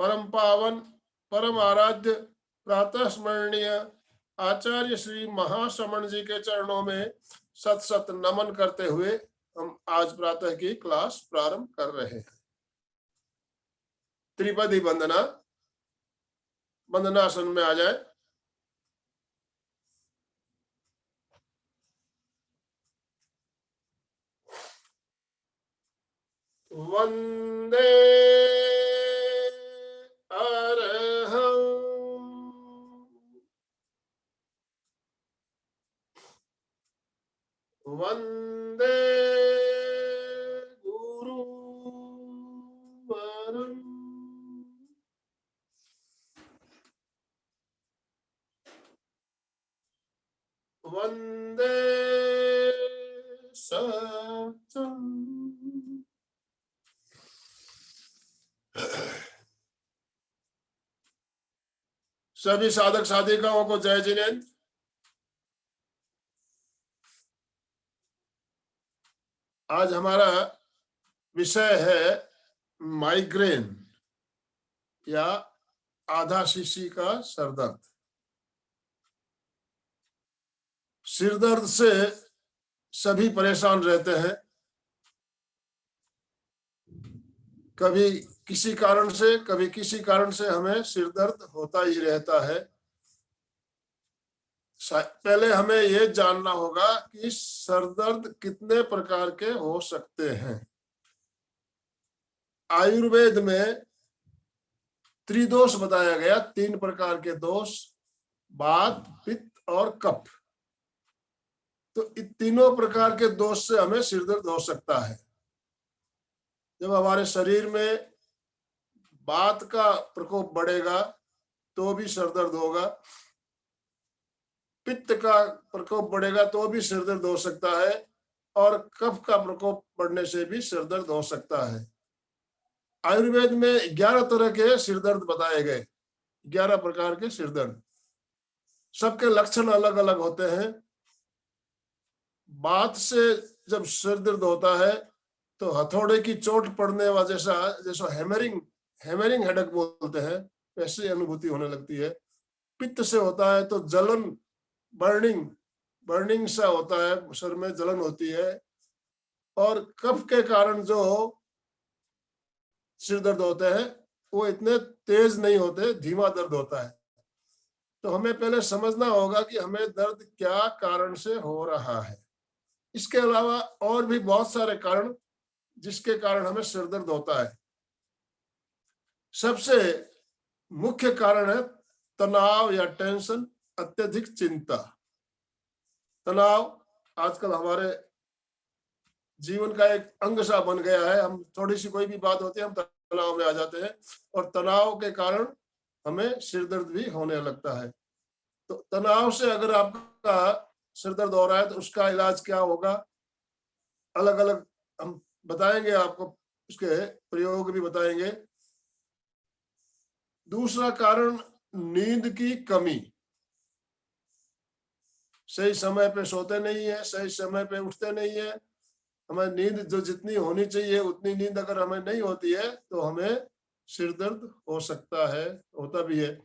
परम पावन परम आराध्य प्रातः स्मरणीय आचार्य श्री महाश्रमण जी के चरणों में सत सत नमन करते हुए हम आज प्रातः की क्लास प्रारंभ कर रहे हैं। त्रिपदी वंदना, वंदनासन में आ जाए। वंदे अरहं वंदे गुरुवरं वंदे सत्यं। सभी साधक साधिकाओं को जय जिनेन्द्र। आज हमारा विषय है माइग्रेन या आधा शीशी का सरदर्द। सिरदर्द से सभी परेशान रहते हैं, कभी किसी कारण से कभी किसी कारण से हमें सिरदर्द होता ही रहता है। पहले हमें यह जानना होगा कि सरदर्द कितने प्रकार के हो सकते हैं। आयुर्वेद में त्रिदोष बताया गया, 3 प्रकार के दोष, वात, पित्त और कफ। तो इन तीनों प्रकार के दोष से हमें सिरदर्द हो सकता है। जब हमारे शरीर में वात का प्रकोप बढ़ेगा तो भी सिरदर्द होगा, पित्त का प्रकोप बढ़ेगा तो भी सिरदर्द हो सकता है, और कफ का प्रकोप बढ़ने से भी सिरदर्द हो सकता है। आयुर्वेद में 11 तरह के सिरदर्द बताए गए, 11 प्रकार के सिरदर्द। सबके लक्षण अलग अलग होते हैं। वात से जब सिरदर्द होता है तो हथौड़े की चोट पड़ने वाला जैसा हैमरिंग हेडेक बोलते हैं, वैसी अनुभूति होने लगती है। पित्त से होता है तो जलन, बर्निंग सा होता है, सर में जलन होती है। और कफ के कारण जो सिर दर्द होते हैं वो इतने तेज नहीं होते, धीमा दर्द होता है। तो हमें पहले समझना होगा कि हमें दर्द क्या कारण से हो रहा है। इसके अलावा और भी बहुत सारे कारण जिसके कारण हमें सिर दर्द होता है। सबसे मुख्य कारण है तनाव या टेंशन, अत्यधिक चिंता। तनाव आजकल हमारे जीवन का एक अंग सा बन गया है। हम थोड़ी सी कोई भी बात होती है हम तनाव में आ जाते हैं, और तनाव के कारण हमें सिर दर्द भी होने लगता है। तो तनाव से अगर आपका सिर दर्द हो रहा है तो उसका इलाज क्या होगा, अलग अलग हम बताएंगे आपको, उसके प्रयोग भी बताएंगे। दूसरा कारण नींद की कमी, सही समय पे सोते नहीं है, सही समय पे उठते नहीं है। हमें नींद जो जितनी होनी चाहिए उतनी नींद अगर हमें नहीं होती है तो हमें सिर दर्द हो सकता है, होता भी है।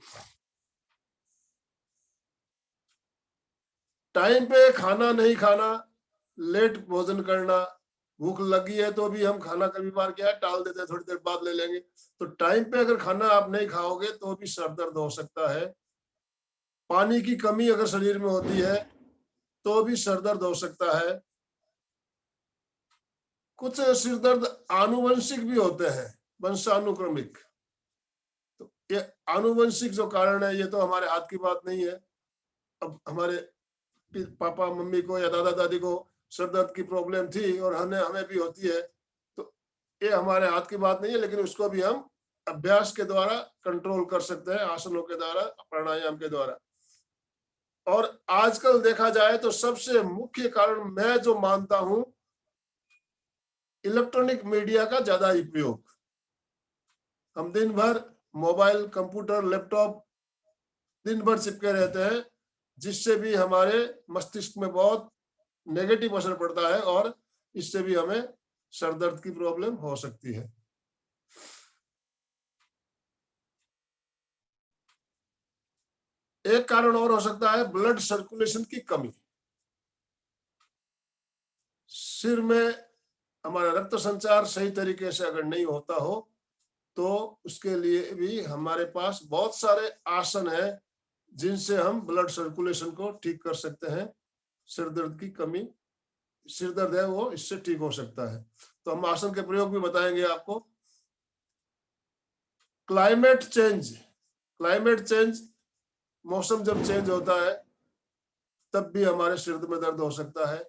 टाइम पे खाना नहीं खाना, लेट भोजन करना, भूख लगी है तो भी हम खाना कभी बार क्या टाल देते हैं, थोड़ी देर बाद ले लेंगे। तो टाइम पे अगर खाना आप नहीं खाओगे तो भी सर दर्द हो सकता है। पानी की कमी अगर शरीर में होती है तो भी सर दर्द हो सकता है। कुछ सिर दर्द आनुवंशिक भी होते हैं, वंशानुक्रमिक। तो ये आनुवंशिक जो कारण है ये तो हमारे हाथ की बात नहीं है। अब हमारे पापा मम्मी को या दादा दादी को सर दर्द की प्रॉब्लम थी और हमें भी होती है, तो ये हमारे हाथ की बात नहीं है। लेकिन उसको भी हम अभ्यास के द्वारा कंट्रोल कर सकते हैं, आसनों के द्वारा, प्राणायाम के द्वारा। और आजकल देखा जाए तो सबसे मुख्य कारण मैं जो मानता हूं, इलेक्ट्रॉनिक मीडिया का ज्यादा उपयोग। हम दिन भर मोबाइल, कंप्यूटर, लैपटॉप दिन भर चिपके रहते हैं, जिससे भी हमारे मस्तिष्क में बहुत नेगेटिव असर पड़ता है, और इससे भी हमें सर दर्द की प्रॉब्लम हो सकती है। एक कारण और हो सकता है ब्लड सर्कुलेशन की कमी। सिर में हमारा रक्त संचार सही तरीके से अगर नहीं होता हो तो उसके लिए भी हमारे पास बहुत सारे आसन है जिनसे हम ब्लड सर्कुलेशन को ठीक कर सकते हैं। सिर दर्द की कमी, सिर दर्द है वो इससे ठीक हो सकता है। तो हम आसन के प्रयोग भी बताएंगे आपको। क्लाइमेट चेंज, क्लाइमेट चेंज, मौसम जब चेंज होता है तब भी हमारे सिर में दर्द हो सकता है।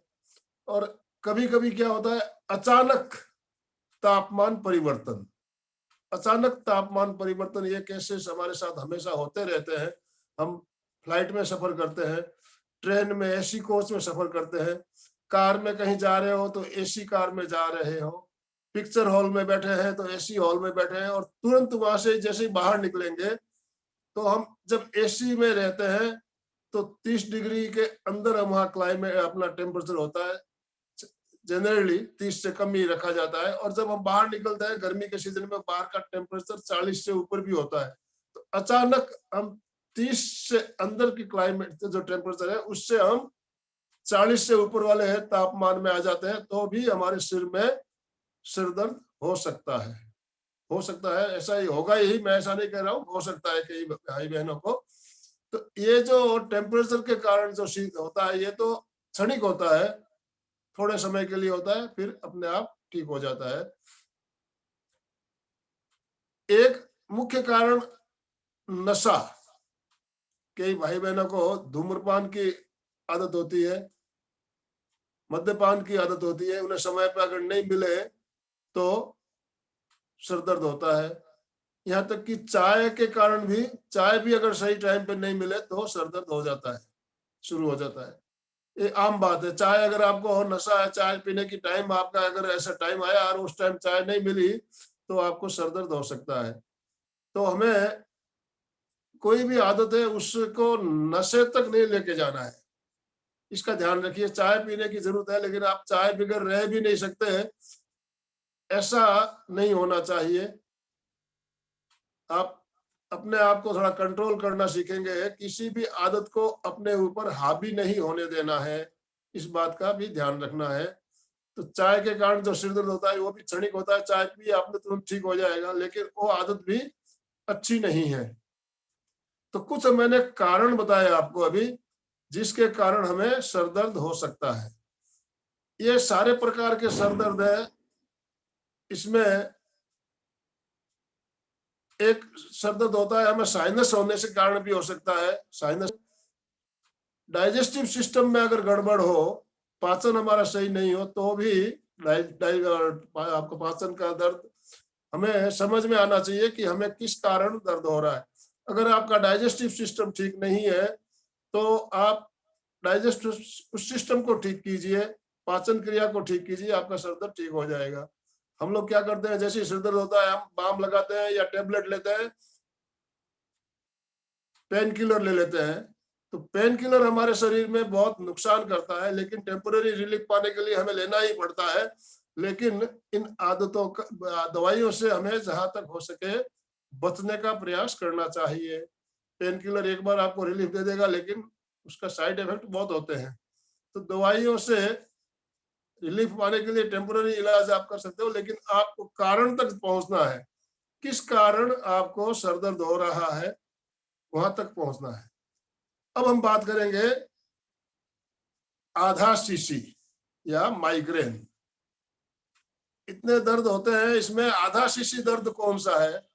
और कभी कभी क्या होता है, अचानक तापमान परिवर्तन, अचानक तापमान परिवर्तन, ये केसेस हमारे साथ हमेशा होते रहते हैं। हम फ्लाइट में सफर करते हैं, ट्रेन में एसी कोच में सफर करते हैं, कार में कहीं जा रहे हो तो एसी कार में जा रहे हो, पिक्चर हॉल में बैठे हैं तो एसी हॉल में बैठे हैं, और तुरंत वहां से जैसे ही बाहर निकलेंगे तो हम जब एसी में रहते हैं तो 30 डिग्री के अंदर हम वहाँ क्लाइमेट अपना टेम्परेचर होता है, जनरली 30 से कम ही रखा जाता है। और जब हम बाहर निकलते हैं गर्मी के सीजन में बाहर का टेम्परेचर 40 से ऊपर भी होता है। तो अचानक हम 30 से अंदर की क्लाइमेट जो टेम्परेचर है उससे हम 40 से ऊपर वाले है तापमान में आ जाते हैं, तो भी हमारे सिर में सिर दर्द हो सकता है। हो सकता है, ऐसा ही होगा ही, मैं ऐसा नहीं कह रहा हूँ, हो सकता है कई भाई बहनों को। तो ये जो टेम्परेचर के कारण जो शीत होता है ये तो क्षणिक होता है, थोड़े समय के लिए होता है, फिर अपने आप ठीक हो जाता है। एक मुख्य कारण नशा, कई भाई बहनों को धूम्रपान की आदत होती है, मद्यपान की आदत होती है, उन्हें समय पर अगर नहीं मिले तो सर दर्द होता है। यहाँ तक कि चाय के कारण भी, चाय भी अगर सही टाइम पे नहीं मिले तो सर दर्द हो जाता है, शुरू हो जाता है। ये आम बात है। चाय अगर आपको हो, नशा है, चाय पीने की टाइम आपका अगर ऐसा टाइम आया और उस टाइम चाय नहीं मिली तो आपको सर दर्द हो सकता है। तो हमें कोई भी आदत है उसको नशे तक नहीं लेके जाना है, इसका ध्यान रखिए। चाय पीने की जरूरत है लेकिन आप चाय बगैर रह भी नहीं सकते हैं, ऐसा नहीं होना चाहिए। आप अपने आप को थोड़ा कंट्रोल करना सीखेंगे, किसी भी आदत को अपने ऊपर हावी नहीं होने देना है, इस बात का भी ध्यान रखना है। तो चाय के कारण जो सिर दर्द होता है वो भी क्षणिक होता है, चाय पी आपने तुरंत ठीक हो जाएगा, लेकिन वो आदत भी अच्छी नहीं है। तो कुछ मैंने कारण बताए आपको अभी जिसके कारण हमें सर दर्द हो सकता है। ये सारे प्रकार के सर दर्द है, इसमें एक सर दर्द होता है हमें साइनस होने से कारण भी हो सकता है। साइनस, डाइजेस्टिव सिस्टम में अगर गड़बड़ हो, पाचन हमारा सही नहीं हो तो भी आपको पाचन का दर्द हमें समझ में आना चाहिए कि हमें किस कारण दर्द हो रहा है। अगर आपका डाइजेस्टिव सिस्टम ठीक नहीं है तो आप डाइजेस्टिव उस सिस्टम को ठीक कीजिए, पाचन क्रिया को ठीक कीजिए, आपका सर दर्द ठीक हो जाएगा। हम लोग क्या करते हैं, जैसे सिर दर्द होता है हम बाम लगाते हैं या टेबलेट लेते हैं, पेन किलर ले लेते हैं। तो पेन किलर हमारे शरीर में बहुत नुकसान करता है, लेकिन टेम्पररी रिलीफ पाने के लिए हमें लेना ही पड़ता है। लेकिन इन आदतों का, दवाइयों से हमें जहां तक हो सके बचने का प्रयास करना चाहिए। पेन किलर एक बार आपको रिलीफ दे देगा लेकिन उसका साइड इफेक्ट बहुत होते हैं। तो दवाइयों से रिलीफ पाने के लिए टेम्पररी इलाज आप कर सकते हो, लेकिन आपको कारण तक पहुंचना है, किस कारण आपको सर दर्द हो रहा है वहां तक पहुंचना है। अब हम बात करेंगे आधा शीशी या माइग्रेन। इतने दर्द होते हैं, इसमें आधा शीशी दर्द कौन सा है?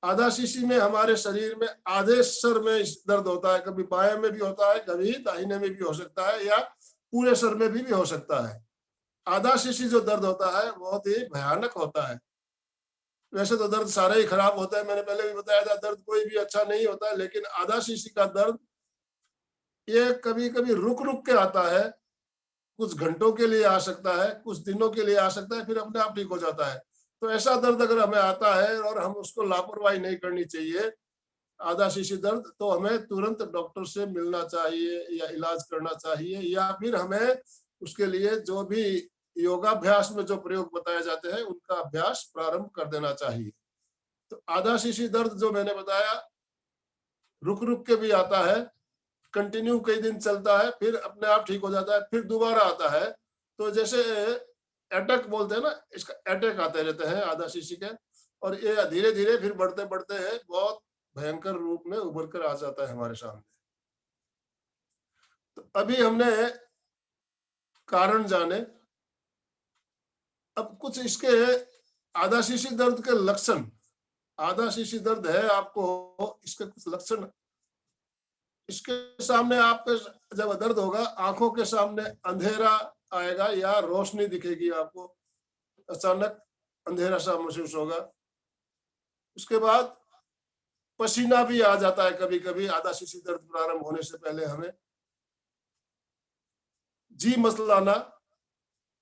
आधा शीशी में हमारे शरीर में आधे सर में दर्द होता है, कभी बाएं में भी होता है, कभी दाहिने में भी हो सकता है, या पूरे सर में भी हो सकता है। आधा शीशी जो दर्द होता है बहुत ही भयानक होता है। वैसे तो दर्द सारे ही खराब होता है, मैंने पहले भी बताया था, दर्द कोई भी अच्छा नहीं होता है, लेकिन आधा शीशी का दर्द ये कभी कभी रुक रुक के आता है, कुछ घंटों के लिए आ सकता है, कुछ दिनों के लिए आ सकता है, फिर अपने आप ठीक हो जाता है। तो ऐसा दर्द अगर हमें आता है और हम उसको लापरवाही नहीं करनी चाहिए, आधा शीशी दर्द, तो हमें तुरंत डॉक्टर से मिलना चाहिए या इलाज करना चाहिए, या फिर हमें उसके लिए जो भी योगाभ्यास में जो प्रयोग बताए जाते हैं उनका अभ्यास प्रारंभ कर देना चाहिए। तो आधा शीशी दर्द जो मैंने बताया रुक रुक के भी आता है, कंटिन्यू कई दिन चलता है, फिर अपने आप ठीक हो जाता है, फिर दोबारा आता है। तो जैसे अटैक बोलते हैं ना, इसका अटैक आते रहते हैं आधा शीशी के, और ये धीरे धीरे फिर बढ़ते बढ़ते हैं बहुत भयंकर रूप में उभर कर आ जाता है हमारे सामने। तो अभी हमने कारण जाने, अब कुछ इसके आधा शीशी दर्द के लक्षण। आधा शीशी दर्द है आपको, इसके कुछ लक्षण। इसके सामने आपके जब दर्द होगा, आंखों के सामने अंधेरा आएगा या रोशनी दिखेगी आपको, अचानक अंधेरा सा महसूस होगा। उसके बाद पसीना भी आ जाता है कभी कभी, आधा शीशी दर्द प्रारंभ होने से पहले हमें। जी मसलाना,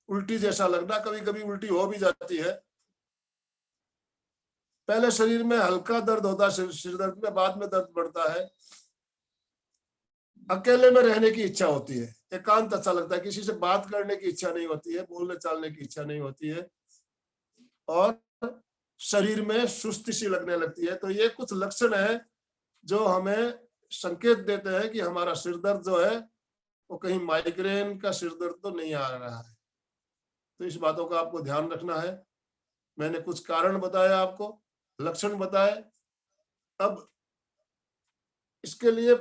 उल्टी जैसा लगना, कभी कभी उल्टी हो भी जाती है। पहले शरीर में हल्का दर्द होता है, सिर दर्द में, बाद में दर्द बढ़ता है। अकेले में रहने की इच्छा होती है, एकांत अच्छा लगता है, किसी से बात करने की इच्छा नहीं होती है, बोलने चालने की इच्छा नहीं होती है, और शरीर में सुस्ती सी लगने लगती है। तो ये कुछ लक्षण है जो हमें संकेत देते हैं कि हमारा सिर दर्द जो है वो कहीं माइग्रेन का सिर दर्द तो नहीं आ रहा है। तो इस बातों का आपको ध्यान रखना है। मैंने कुछ कारण बताए आपको, लक्षण बताए। अब इसके लिए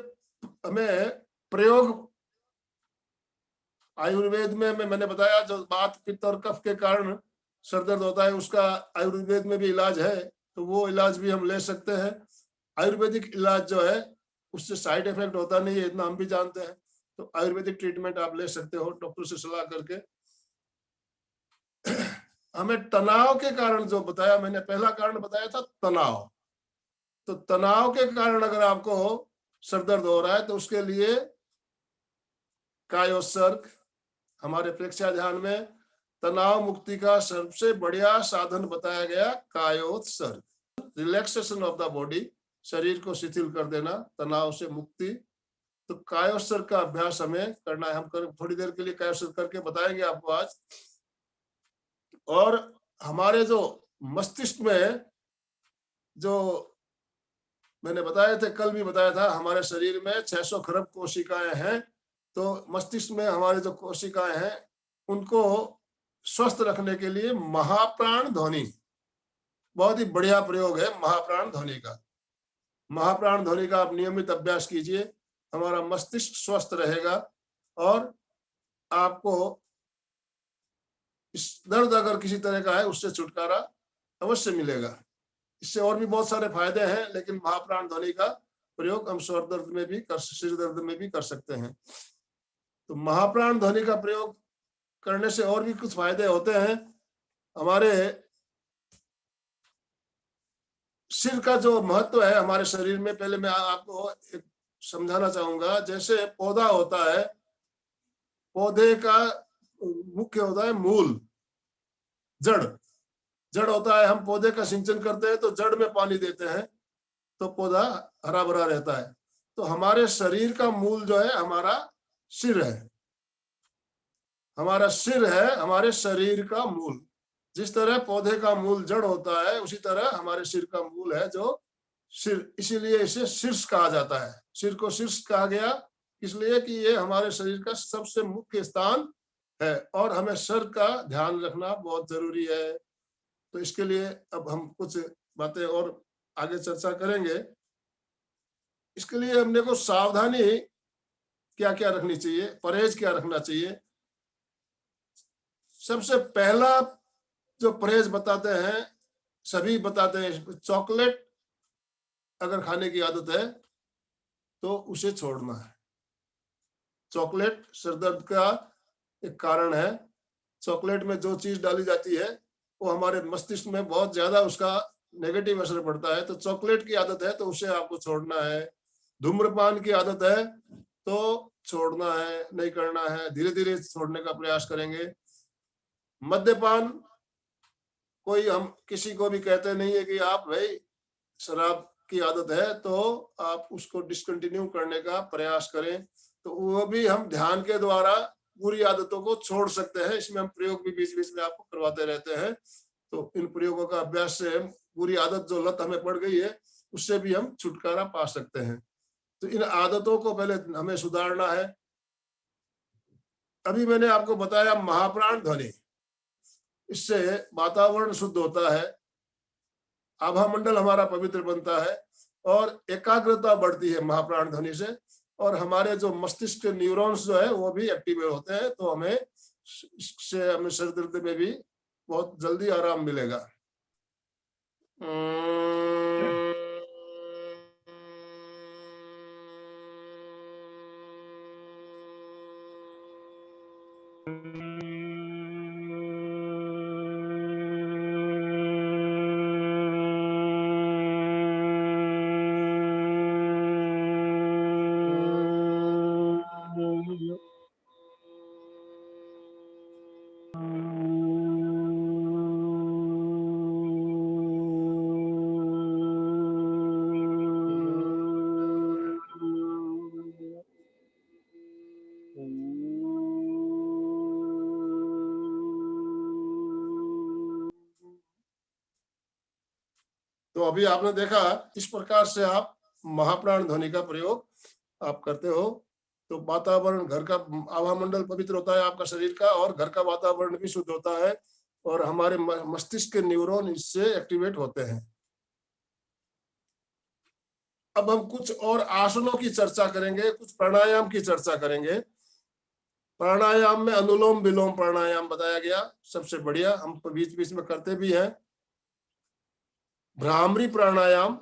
हमें प्रयोग, आयुर्वेद में मैंने बताया जो बात पित्त और कफ के कारण सर दर्द होता है, उसका आयुर्वेद में भी इलाज है, तो वो इलाज भी हम ले सकते हैं। आयुर्वेदिक इलाज जो है उससे साइड इफेक्ट होता नहीं है, इतना हम भी जानते हैं। तो आयुर्वेदिक ट्रीटमेंट आप ले सकते हो डॉक्टर से सलाह करके। हमें तनाव के कारण जो बताया मैंने, पहला कारण बताया था तनाव। तो तनाव के कारण अगर आपको सर दर्द हो रहा है तो उसके लिए कायोत्सर्ग, हमारे प्रेक्षा ध्यान में तनाव मुक्ति का सबसे बढ़िया साधन बताया गया कायोत्सर्ग, रिलैक्सेशन ऑफ द बॉडी, शरीर को शिथिल कर देना, तनाव से मुक्ति। तो कायोत्सर्ग का अभ्यास हमें करना है। हम थोड़ी देर के लिए कायोत्सर्ग करके बताएंगे आपको आज। और हमारे जो मस्तिष्क में, जो मैंने बताए थे, कल भी बताया था, हमारे शरीर में 600 खरब कोशिकाएं हैं। तो मस्तिष्क में हमारे जो कोशिकाएं हैं उनको स्वस्थ रखने के लिए महाप्राण ध्वनि बहुत ही बढ़िया प्रयोग है। महाप्राण ध्वनि का, महाप्राण ध्वनि का आप नियमित अभ्यास कीजिए, हमारा मस्तिष्क स्वस्थ रहेगा और आपको इस दर्द अगर किसी तरह का है उससे छुटकारा अवश्य मिलेगा। इससे और भी बहुत सारे फायदे हैं, लेकिन महाप्राण ध्वनि का प्रयोग हम स्वर दर्द में भी सिर दर्द में भी कर सकते हैं। तो महाप्राण ध्वनि का प्रयोग करने से और भी कुछ फायदे होते हैं। हमारे सिर का जो महत्व है हमारे शरीर में, पहले मैं आपको एक समझाना चाहूंगा। जैसे पौधा होता है, पौधे का मुख्य होता है मूल, जड़। जड़ होता है, हम पौधे का सिंचन करते हैं तो जड़ में पानी देते हैं तो पौधा हरा भरा रहता है। तो हमारे शरीर का मूल जो है हमारा सिर है। हमारा सिर है हमारे शरीर का मूल। जिस तरह पौधे का मूल जड़ होता है, उसी तरह हमारे सिर का मूल है जो सिर। इसीलिए इसे शीर्ष कहा जाता है। सिर को शीर्ष कहा गया इसलिए कि ये हमारे शरीर का सबसे मुख्य स्थान है और हमें सर का ध्यान रखना बहुत जरूरी है। तो इसके लिए अब हम कुछ बातें और आगे चर्चा करेंगे। इसके लिए हमने को सावधानी क्या क्या रखनी चाहिए, परहेज क्या रखना चाहिए। सबसे पहला जो परहेज बताते हैं, सभी बताते हैं, चॉकलेट अगर खाने की आदत है तो उसे छोड़ना है। चॉकलेट सिर दर्द का एक कारण है। चॉकलेट में जो चीज डाली जाती है वो हमारे मस्तिष्क में बहुत ज्यादा उसका नेगेटिव असर पड़ता है। तो चॉकलेट की आदत है तो उसे आपको छोड़ना है। धूम्रपान की आदत है तो छोड़ना है, नहीं करना है, धीरे धीरे छोड़ने का प्रयास करेंगे। मद्यपान, कोई हम किसी को भी कहते नहीं है कि आप भाई शराब की आदत है तो आप उसको डिसकंटिन्यू करने का प्रयास करें। तो वो भी हम ध्यान के द्वारा बुरी आदतों को छोड़ सकते हैं। इसमें हम प्रयोग भी बीच बीच में आपको करवाते रहते हैं। तो इन प्रयोगों का अभ्यास से बुरी आदत जो लत हमें पड़ गई है उससे भी हम छुटकारा पा सकते हैं। तो इन आदतों को पहले हमें सुधारना है। अभी मैंने आपको बताया महाप्राण ध्वनि, इससे वातावरण शुद्ध होता है, आभा मंडल हमारा पवित्र बनता है और एकाग्रता बढ़ती है महाप्राण ध्वनि से, और हमारे जो मस्तिष्क के न्यूरॉन्स जो है वो भी एक्टिवेट होते हैं। तो हमें सिर दर्द में भी बहुत जल्दी आराम मिलेगा। तो अभी आपने देखा, इस प्रकार से आप महाप्राण ध्वनि का प्रयोग आप करते हो तो वातावरण, घर का आभा मंडल पवित्र होता है आपका शरीर का, और घर का वातावरण भी शुद्ध होता है, और हमारे मस्तिष्क के न्यूरॉन इससे एक्टिवेट होते हैं। अब हम कुछ और आसनों की चर्चा करेंगे, कुछ प्राणायाम की चर्चा करेंगे। प्राणायाम में अनुलोम विलोम प्राणायाम बताया गया, सबसे बढ़िया, हम बीच बीच में करते भी हैं। भ्रामरी प्राणायाम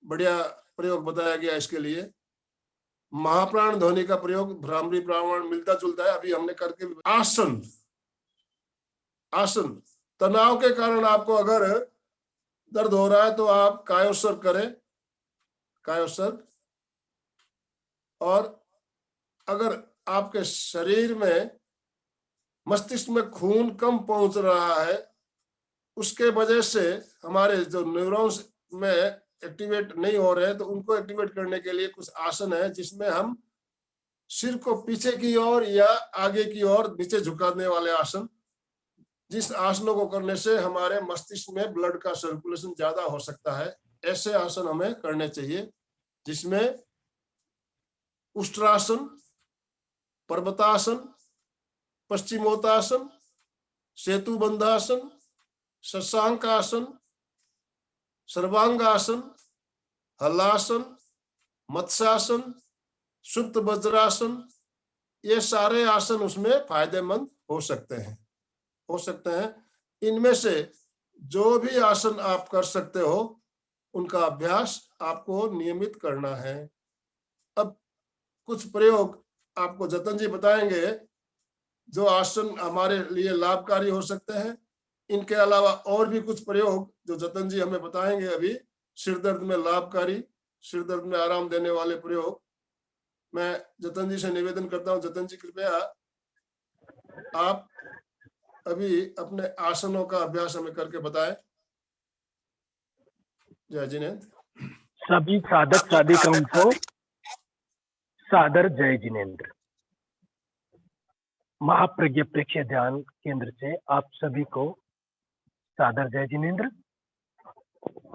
बढ़िया प्रयोग बताया गया इसके लिए। महाप्राण ध्वनि का प्रयोग भ्रामरी प्राणायाम मिलता जुलता है, अभी हमने करके। आसन, आसन तनाव के कारण आपको अगर दर्द हो रहा है तो आप कायोत्सर्ग करें, कायोत्सर्ग। और अगर आपके शरीर में मस्तिष्क में खून कम पहुंच रहा है, उसके वजह से हमारे जो न्यूरॉन्स में एक्टिवेट नहीं हो रहे हैं, तो उनको एक्टिवेट करने के लिए कुछ आसन है जिसमें हम सिर को पीछे की ओर या आगे की ओर नीचे झुकाने वाले आसन, जिस आसनों को करने से हमारे मस्तिष्क में ब्लड का सर्कुलेशन ज्यादा हो सकता है, ऐसे आसन हमें करने चाहिए, जिसमें उष्ट्रासन, पर्वतासन, पश्चिमोत्तासन, सेतुबंधासन, शशांकासन, सर्वांगासन, हलासन, मत्स्यासन, सुप्त वज्रासन, ये सारे आसन उसमें फायदेमंद हो सकते हैं। इनमें से जो भी आसन आप कर सकते हो उनका अभ्यास आपको नियमित करना है। अब कुछ प्रयोग आपको जतन जी बताएंगे जो आसन हमारे लिए लाभकारी हो सकते हैं। इनके अलावा और भी कुछ प्रयोग जो जतन जी हमें बताएंगे अभी, सिर दर्द में लाभकारी, सिर दर्द में आराम देने वाले प्रयोग। मैं जतन जी से निवेदन करता हूं, जतन जी कृपया आप अभी अपने आसनों का अभ्यास हमें करके बताएं। जय जिनेंद्र। सभी साधक साधिकाओं को सादर जय जिनेंद्र। महाप्रज्ञ प्रेक्षय ध्यान केंद्र से आप सभी को सादर जय जिनेंद्र।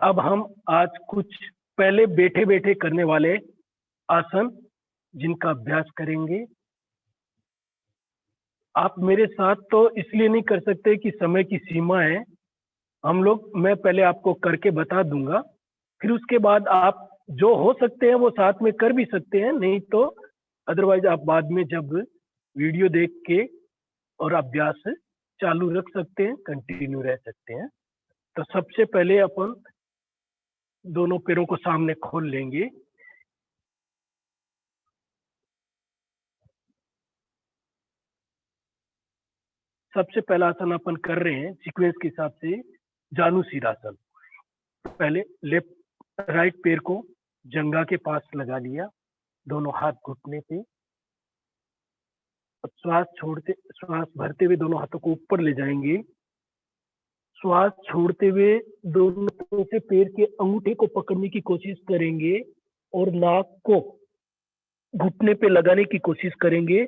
अब हम आज कुछ पहले बैठे बैठे करने वाले आसन जिनका अभ्यास करेंगे। आप मेरे साथ तो इसलिए नहीं कर सकते कि समय की सीमा है, मैं पहले आपको करके बता दूंगा, फिर उसके बाद आप जो हो सकते हैं वो साथ में कर भी सकते हैं, नहीं तो अदरवाइज आप बाद में जब वीडियो देख के और अभ्यास चालू रख सकते हैं, कंटिन्यू रह सकते हैं। तो सबसे पहले अपन दोनों पैरों को सामने खोल लेंगे। सबसे पहला आसन अपन कर रहे हैं सीक्वेंस के हिसाब से जानुशीरासन। पहले राइट पैर को जंघा के पास लगा लिया, दोनों हाथ घुटने पे। श्वास भरते हुए दोनों हाथों को ऊपर ले जाएंगे। श्वास छोड़ते हुए दोनों से पैर के अंगूठे को पकड़ने की कोशिश करेंगे और नाक को घुटने पे लगाने की कोशिश करेंगे।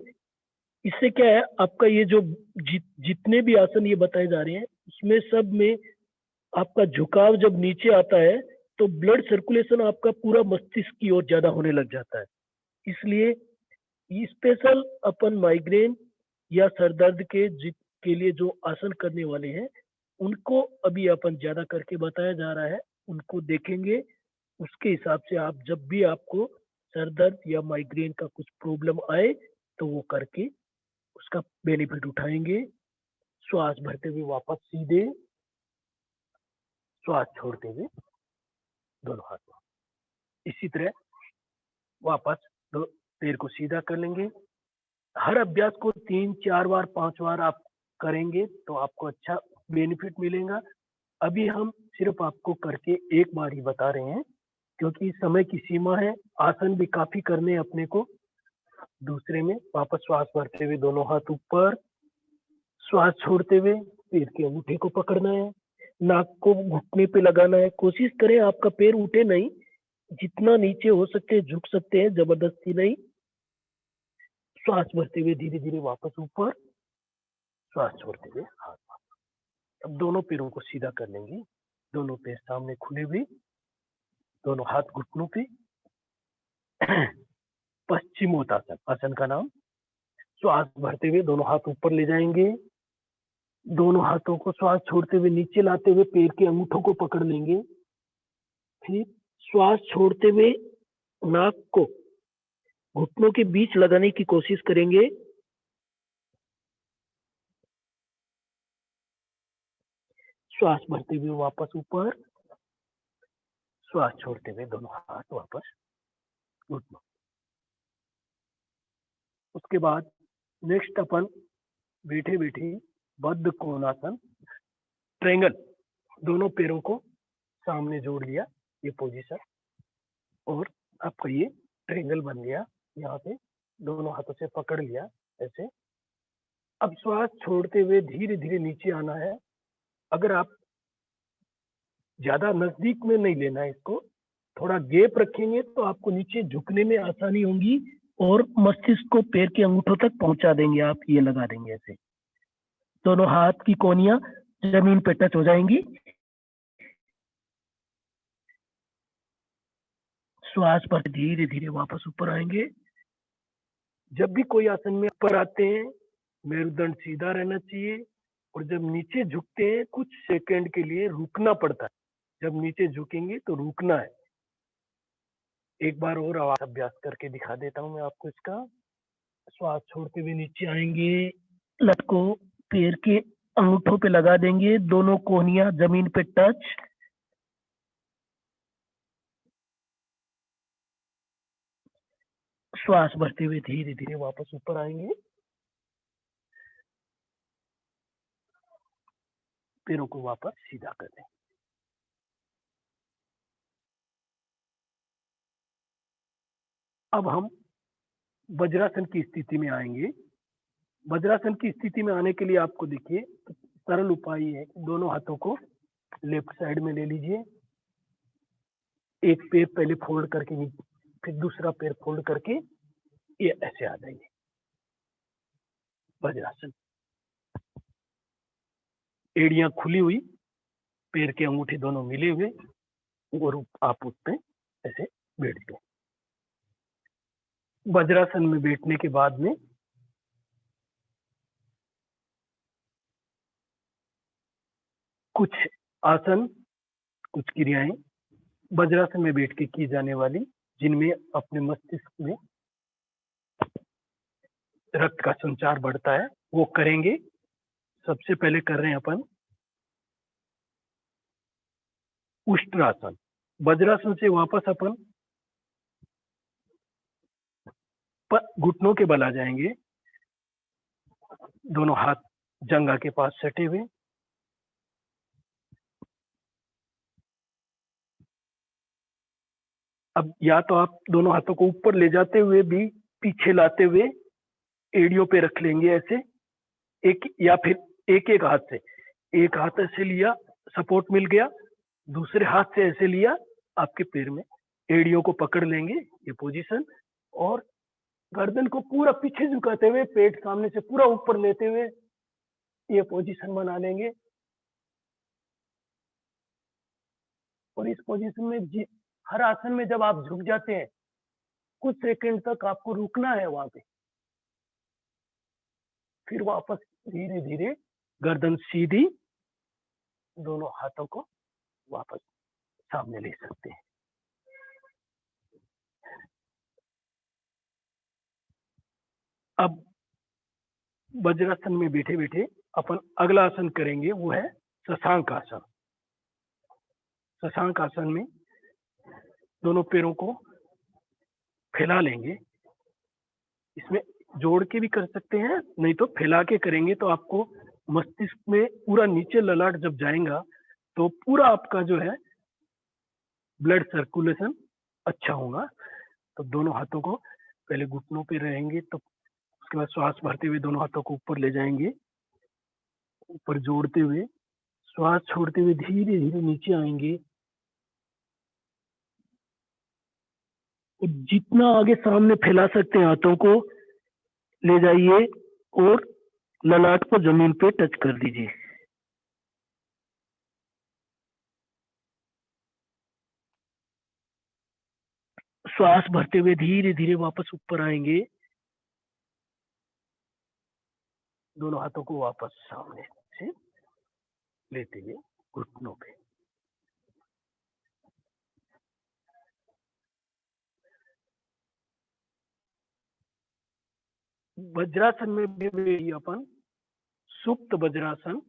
इससे क्या है, आपका ये जो जितने भी आसन ये बताए जा रहे हैं उसमें सब में आपका झुकाव जब नीचे आता है तो ब्लड सर्कुलेशन आपका पूरा मस्तिष्क की ओर ज्यादा होने लग जाता है। इसलिए स्पेशल अपन माइग्रेन या सर दर्द के लिए जो आसन करने वाले हैं उनको अभी अपन ज्यादा करके बताया जा रहा है, उनको देखेंगे। उसके हिसाब से आप जब भी आपको सर दर्द या माइग्रेन का कुछ प्रॉब्लम आए तो वो करके उसका बेनिफिट उठाएंगे। श्वास भरते हुए वापस सीधे, श्वास छोड़ते हुए दोनों हाथ, इसी तरह वापस दो पैर को सीधा कर लेंगे। हर अभ्यास को 3, 4 बार 5 बार आप करेंगे तो आपको अच्छा बेनिफिट मिलेगा। अभी हम सिर्फ आपको करके एक बार ही बता रहे हैं क्योंकि समय की सीमा है, आसन भी काफी करने हैं अपने को। दूसरे में वापस श्वास भरते हुए दोनों हाथ ऊपर, श्वास छोड़ते हुए पैर के अंगूठे को पकड़ना है, नाक को घुटने पे लगाना है। कोशिश करें आपका पैर उठे नहीं, जितना नीचे हो सकते हैं झुक सकते हैं, जबरदस्ती नहीं। श्वास भरते हुए धीरे धीरे वापस ऊपर, श्वास छोड़ते हुए हाथ। अब दोनों पैरों को सीधा कर लेंगे, दोनों पैर सामने खुले हुए, दोनों हाथ घुटनों पे। पश्चिमोत्तासन आसन का नाम। श्वास भरते हुए दोनों हाथ ऊपर ले जाएंगे, दोनों हाथों को श्वास छोड़ते हुए नीचे लाते हुए पैर के अंगूठों को पकड़ लेंगे। फिर श्वास छोड़ते हुए नाक को घुटनों के बीच लगाने की कोशिश करेंगे। श्वास भरते हुए वापस ऊपर, श्वास छोड़ते हुए दोनों हाथ वापस घुटनों। उसके बाद नेक्स्ट अपन बैठे बैठे बद्ध कोणासन, ट्रायंगल, दोनों पैरों को सामने जोड़ लिया, ये पोजीशन, और आपका ये ट्रायंगल बन गया। यहाँ पे दोनों हाथों से पकड़ लिया ऐसे। अब श्वास छोड़ते हुए धीरे धीरे नीचे आना है। अगर आप ज्यादा नजदीक में नहीं लेना है इसको, थोड़ा गैप रखेंगे तो आपको नीचे झुकने में आसानी होगी और मस्तिष्क को पैर के अंगूठों तक पहुंचा देंगे। आप ये लगा देंगे ऐसे, दोनों हाथ की कोहनियां जमीन पे टच हो जाएंगी। श्वास पर धीरे धीरे वापस ऊपर आएंगे। जब भी कोई आसन में ऊपर आते हैं मेरुदंड सीधा रहना चाहिए, और जब नीचे झुकते हैं कुछ सेकंड के लिए रुकना पड़ता है। जब नीचे झुकेंगे तो रुकना है। एक बार और आवाज अभ्यास करके दिखा देता हूं मैं आपको इसका। श्वास छोड़ते हुए नीचे आएंगे, लत को पैर के अंगूठों पे लगा देंगे, दोनों कोहनियां जमीन पे टच। श्वास भरते हुए धीरे धीरे वापस ऊपर आएंगे, पैरों को वापस सीधा कर दें। अब हम वज्रासन की स्थिति में आएंगे। वज्रासन की स्थिति में आने के लिए आपको देखिए सरल उपाय है कि दोनों हाथों को लेफ्ट साइड में ले लीजिए, एक पैर पहले फोल्ड करके नीचे, फिर दूसरा पैर फोल्ड करके ये ऐसे आ जाएंगे वज्रासन। एड़ियां खुली हुई, पैर के अंगूठे दोनों मिले हुए, और आप उस पे ऐसे बैठ गए। वज्रासन में बैठने के बाद में कुछ आसन, कुछ क्रियाएं वज्रासन में बैठ के की जाने वाली, जिनमें अपने मस्तिष्क में रक्त का संचार बढ़ता है, वो करेंगे। सबसे पहले कर रहे हैं अपन उष्ट्रासन। वज्रासन से वापस अपन घुटनों के बल आ जाएंगे, दोनों हाथ जंघा के पास सटे हुए। अब या तो आप दोनों हाथों को ऊपर ले जाते हुए भी पीछे लाते हुए एड़ियों पे रख लेंगे ऐसे, एक या फिर एक एक हाथ से, एक हाथ ऐसे लिया, सपोर्ट मिल गया, दूसरे हाथ से ऐसे लिया, आपके पैर में एड़ियों को पकड़ लेंगे ये पोजीशन, और गर्दन को पूरा पीछे झुकाते हुए पेट सामने से पूरा ऊपर लेते हुए ये पोजीशन बना लेंगे। और इस पोजीशन में हर आसन में जब आप झुक जाते हैं कुछ सेकंड तक आपको रुकना है वहां पे, फिर वापस धीरे धीरे गर्दन सीधी, दोनों हाथों को वापस सामने ले सकते हैं। अब वज्रासन में बैठे बैठे अपन अगला आसन करेंगे, वो है शशांक आसन। शशांक आसन में दोनों पैरों को फैला लेंगे, इसमें जोड़ के भी कर सकते हैं, नहीं तो फैला के करेंगे तो आपको मस्तिष्क में पूरा नीचे ललाट जब जाएगा तो पूरा आपका जो है ब्लड सर्कुलेशन अच्छा होगा। तो दोनों हाथों को पहले घुटनों पे रहेंगे, तो उसके बाद श्वास भरते हुए दोनों हाथों को ऊपर ले जाएंगे, ऊपर जोड़ते हुए श्वास छोड़ते हुए धीरे धीरे नीचे आएंगे। जितना आगे सामने फैला सकते हैं हाथों को ले जाइए और ललाट को जमीन पे टच कर दीजिए। श्वास भरते हुए धीरे धीरे वापस ऊपर आएंगे, दोनों हाथों को वापस सामने से लेते हुए घुटनों पे। वज्रासन में भी अपन सुप्त वज्रासन,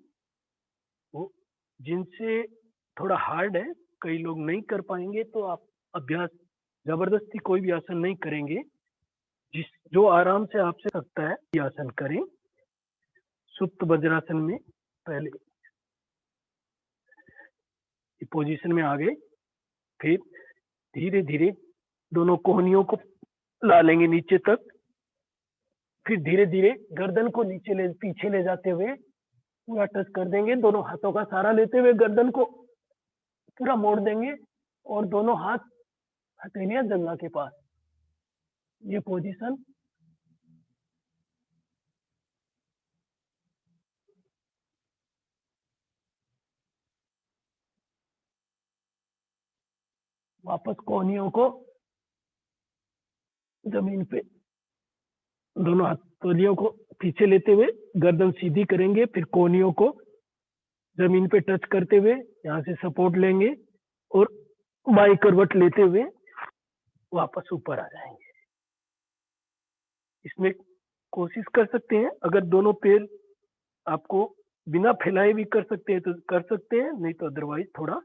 वो जिनसे थोड़ा हार्ड है, कई लोग नहीं कर पाएंगे, तो आप अभ्यास जबरदस्ती कोई भी आसन नहीं करेंगे, जो आराम से आपसे सकता है ये आसन करें। सुप्त वज्रासन में पहले पोजीशन में आ गए, फिर धीरे धीरे दोनों कोहनियों को ला लेंगे नीचे तक, फिर धीरे धीरे गर्दन को पीछे ले जाते हुए पूरा टच कर देंगे, दोनों हाथों का सहारा लेते हुए गर्दन को पूरा मोड़ देंगे और दोनों हाथ हथेलियां जंघा के पास। ये पोजीशन वापस कोहनियों को जमीन पे, दोनों हथेलियों को पीछे लेते हुए गर्दन सीधी करेंगे, फिर कोहनियों को जमीन पे टच करते हुए यहाँ से सपोर्ट लेंगे और बाई करवट लेते हुए वापस ऊपर आ जाएंगे। इसमें कोशिश कर सकते हैं, अगर दोनों पैर आपको बिना फैलाए भी कर सकते हैं तो कर सकते हैं, नहीं तो अदरवाइज थोड़ा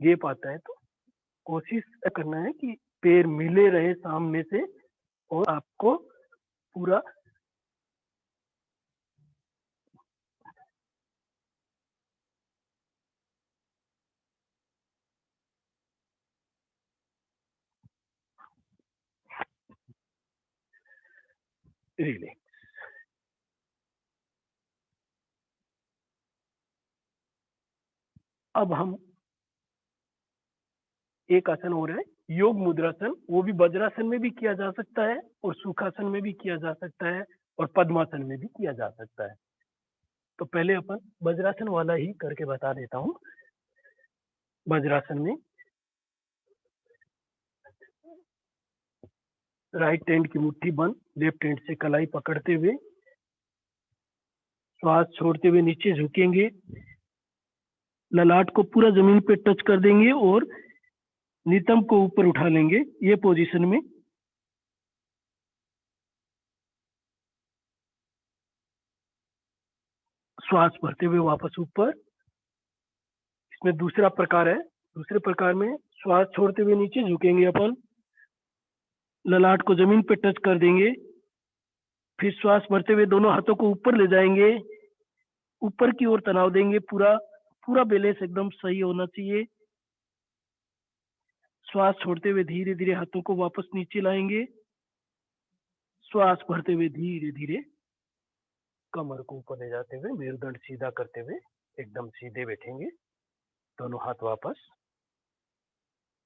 गैप आता है तो कोशिश करना है कि पैर मिले रहे सामने से और आपको पूरा रिलैक्स। अब हम एक आसन हो रहा है योग मुद्रासन, वो भी वज्रासन में भी किया जा सकता है और सुखासन में भी किया जा सकता है और पद्मासन में भी किया जा सकता है। तो पहले अपन वज्रासन वाला ही करके बता देता हूँ। वज्रासन में राइट हैंड की मुट्ठी बंद, लेफ्ट हैंड से कलाई पकड़ते हुए श्वास छोड़ते हुए नीचे झुकेंगे, ललाट को पूरा जमीन पे टच कर देंगे और नितंब को ऊपर उठा लेंगे। ये पोजीशन में श्वास भरते हुए वापस ऊपर। इसमें दूसरा प्रकार है, दूसरे प्रकार में श्वास छोड़ते हुए नीचे झुकेंगे अपन, ललाट को जमीन पे टच कर देंगे, फिर श्वास भरते हुए दोनों हाथों को ऊपर ले जाएंगे, ऊपर की ओर तनाव देंगे, पूरा पूरा बैलेंस एकदम सही होना चाहिए। श्वास छोड़ते हुए धीरे धीरे हाथों को वापस नीचे लाएंगे, श्वास भरते हुए धीरे धीरे कमर को ऊपर ले जाते हुए मेरुदंड सीधा करते हुए एकदम सीधे बैठेंगे, दोनों हाथ वापस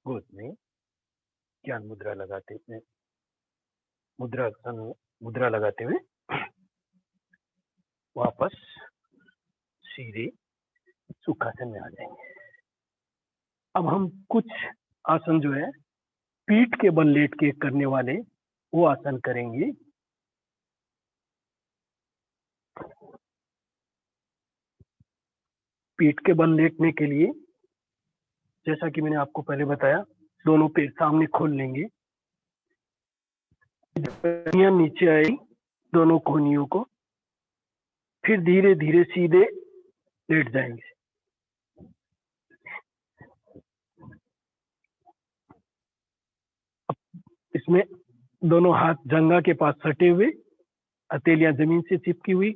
गोद में ज्ञान मुद्रा लगाते हुए मुद्रा लगाते हुए वापस सीधे सुखासन में आ जाएंगे। अब हम कुछ आसन जो है पीठ के बल लेट के करने वाले वो आसन करेंगे। पीठ के बल लेटने के लिए जैसा कि मैंने आपको पहले बताया, दोनों पैर सामने खोल लेंगे, नीचे आएगी दोनों कोहनियों को, फिर धीरे धीरे सीधे लेट जाएंगे। इसमें दोनों हाथ जंघा के पास सटे हुए, हथेलियां जमीन से चिपकी हुई।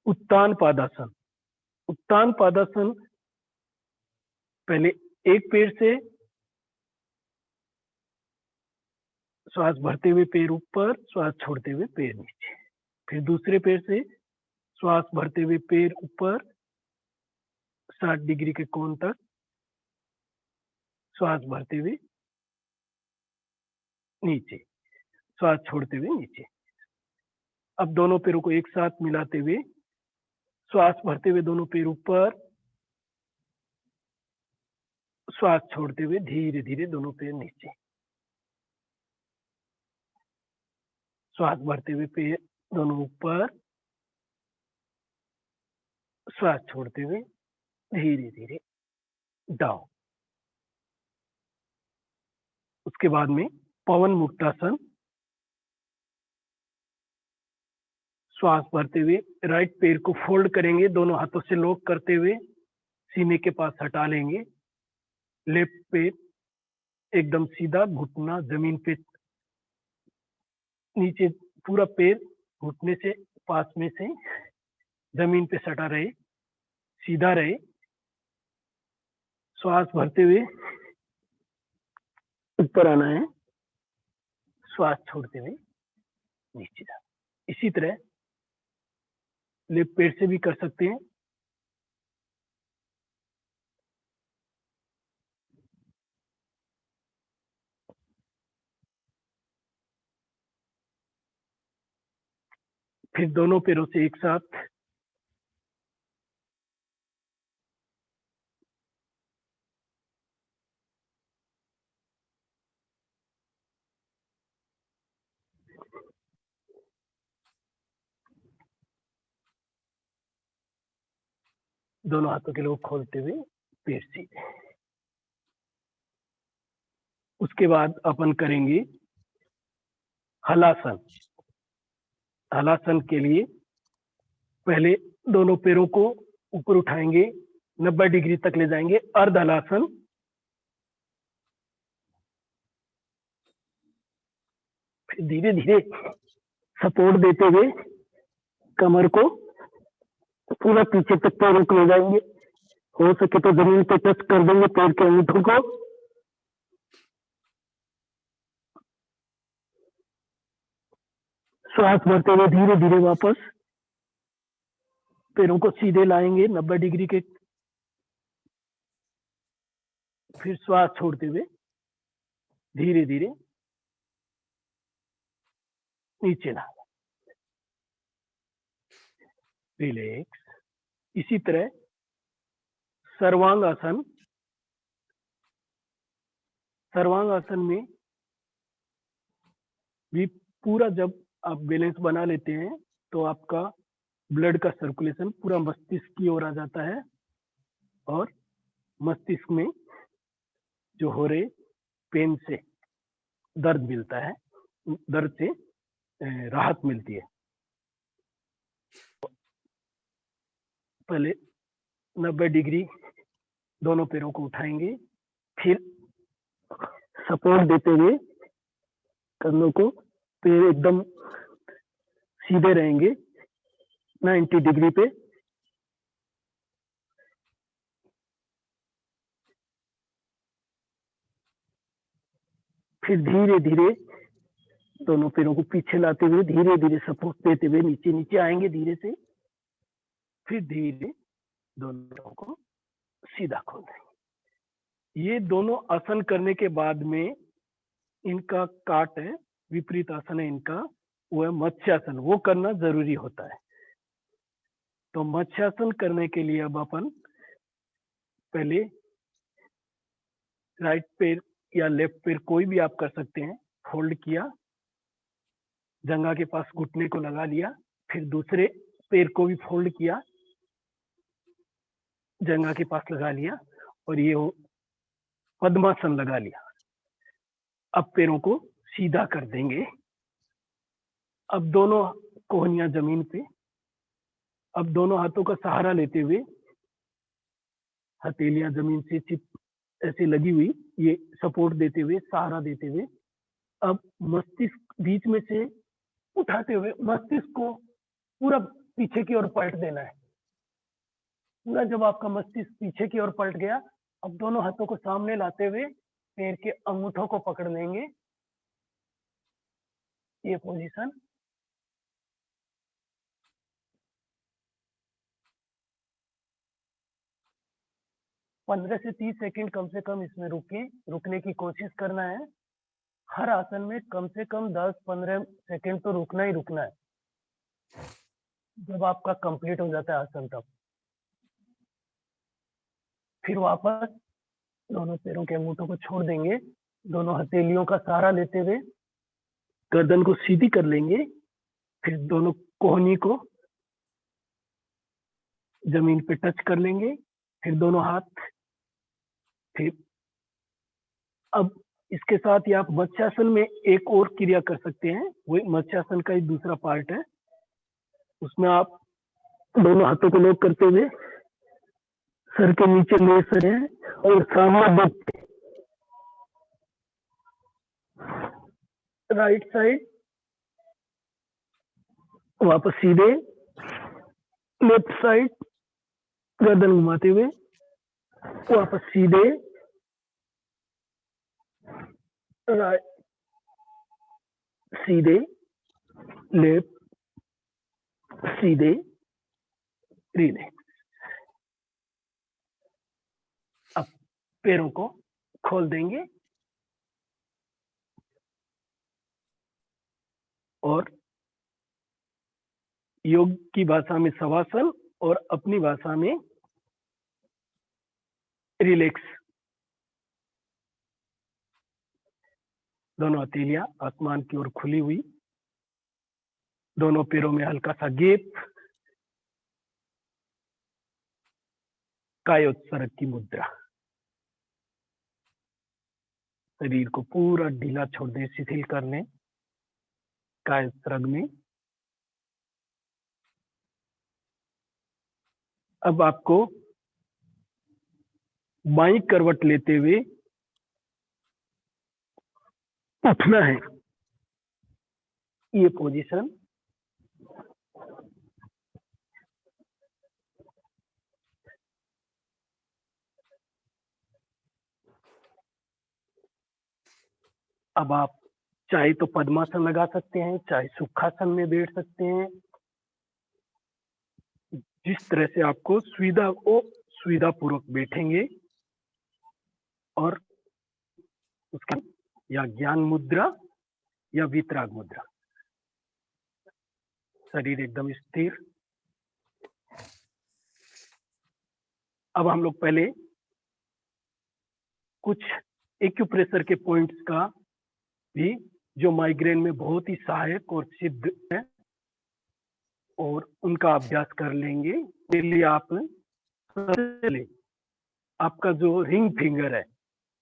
उत्तान पादासन। उत्तान पादासन पहले एक पैर से श्वास भरते हुए पैर ऊपर, श्वास छोड़ते हुए पैर नीचे, फिर दूसरे पैर से श्वास भरते हुए पैर ऊपर 60 डिग्री के कोण तक, श्वास भरते हुए नीचे, श्वास छोड़ते हुए नीचे। अब दोनों पैरों को एक साथ मिलाते हुए श्वास भरते हुए दोनों पैर ऊपर, श्वास छोड़ते हुए धीरे धीरे दोनों पैर नीचे, श्वास भरते हुए पैर दोनों ऊपर, श्वास छोड़ते हुए धीरे धीरे डाउन। उसके बाद में पवन मुक्तासन। श्वास भरते हुए राइट पैर को फोल्ड करेंगे, दोनों हाथों से लॉक करते हुए सीने के पास हटा लेंगे। लेफ्ट पैर एकदम सीधा, घुटना जमीन पे नीचे, पूरा पैर घुटने से पास में से जमीन पे सटा रहे, सीधा रहे। श्वास भरते हुए ऊपर आना है, श्वास छोड़ते हुए नीचे जाना। इसी तरह लेफ्ट पैर से भी कर सकते हैं। फिर दोनों पैरों से एक साथ दोनों हाथों के लोग खोलते हुए पैर सीधे। उसके बाद अपन करेंगे हलासन। हलासन के लिए पहले दोनों पैरों को ऊपर उठाएंगे, 90 डिग्री तक ले जाएंगे, अर्ध हलासन। फिर धीरे धीरे सपोर्ट देते हुए कमर को पूरा पीछे तक पैरों को ले जाएंगे, हो सके तो जमीन पे टच कर देंगे पैर के अंगूठों को। श्वास भरते हुए धीरे धीरे वापस पैरों को सीधे लाएंगे 90 डिग्री के, फिर श्वास छोड़ते हुए धीरे धीरे नीचे ला, रिलैक्स। इसी तरह सर्वांग आसन। सर्वांग आसन में भी पूरा जब आप बैलेंस बना लेते हैं तो आपका ब्लड का सर्कुलेशन पूरा मस्तिष्क की ओर आ जाता है और मस्तिष्क में जो हो रहे पेन से दर्द मिलता है, दर्द से राहत मिलती है। पहले 90 डिग्री दोनों पैरों को उठाएंगे, फिर सपोर्ट देते हुए कंधों को, पैर एकदम सीधे रहेंगे 90 डिग्री पे। फिर धीरे धीरे दोनों पैरों को पीछे लाते हुए धीरे धीरे सपोर्ट देते हुए नीचे नीचे आएंगे धीरे से, फिर धीरे दोनों पैरों को सीधा खोल देंगे। ये दोनों आसन करने के बाद में इनका काट है, विपरीत आसन है इनका, वो है मत्स्यासन। वो करना जरूरी होता है। तो मत्स्यासन करने के लिए अब अपन पहले राइट पैर या लेफ्ट पैर कोई भी आप कर सकते हैं, फोल्ड किया, जंघा के पास घुटने को लगा लिया, फिर दूसरे पैर को भी फोल्ड किया, जंघा के पास लगा लिया और ये पद्मासन लगा लिया। अब पैरों को सीधा कर देंगे। अब दोनों कोहनियां जमीन पे, अब दोनों हाथों का सहारा लेते हुए, हथेलियां जमीन से चिप ऐसे लगी हुई, ये सपोर्ट देते हुए, सहारा देते हुए, अब मस्तिष्क बीच में से उठाते हुए मस्तिष्क को पूरा पीछे की ओर पलट देना है। पूरा जब आपका मस्तिष्क पीछे की ओर पलट गया, अब दोनों हाथों को सामने लाते हुए पैर के अंगूठों को पकड़ लेंगे, ये पोजीशन। पंद्रह से 30 सेकंड कम से कम इसमें रुकने की कोशिश करना है। हर आसन में कम से कम 10-15 सेकंड तो रुकना ही रुकना है। जब आपका कंप्लीट हो जाता है आसन, तब फिर वापस दोनों पैरों के अंगूठों को छोड़ देंगे, दोनों हथेलियों का सहारा लेते हुए गर्दन को सीधी कर लेंगे, फिर दोनों कोहनी को जमीन पे टच कर लेंगे, फिर दोनों हाथ, फिर अब इसके साथ ही आप मत्स्यासन में एक और क्रिया कर सकते हैं, वही मत्स्यासन का ही दूसरा पार्ट है। उसमें आप दोनों हाथों को लॉक करते हुए सर के नीचे ले सरें और सामने देखते, राइट साइड वापस सीधे, लेफ्ट साइड गर्दन घुमाते हुए वापस सीधे, राइट सीधे, लेफ्ट सीधे, रिलैक्स। अब पैरों को खोल देंगे और योग की भाषा में शवासन और अपनी भाषा में रिलैक्स। दोनों हथेलियां आसमान की ओर खुली हुई, दोनों पैरों में हल्का सा गैप, कायोत्सर्ग की मुद्रा। शरीर को पूरा ढीला छोड़ दें, शिथिल कर लें कायोत्सर्ग में। अब आपको बाईं करवट लेते हुए उठना है, ये पोजीशन। अब आप चाहे तो पद्मासन लगा सकते हैं, चाहे सुखासन में बैठ सकते हैं, जिस तरह से आपको सुविधा पूर्वक बैठेंगे। और उसका या ज्ञान मुद्रा या वितराग मुद्रा, शरीर एकदम स्थिर। अब हम लोग पहले कुछ एक्यूप्रेशर के पॉइंट्स का भी, जो माइग्रेन में बहुत ही सहायक और सिद्ध है, और उनका अभ्यास कर लेंगे। इसके लिए आपका जो रिंग फिंगर है,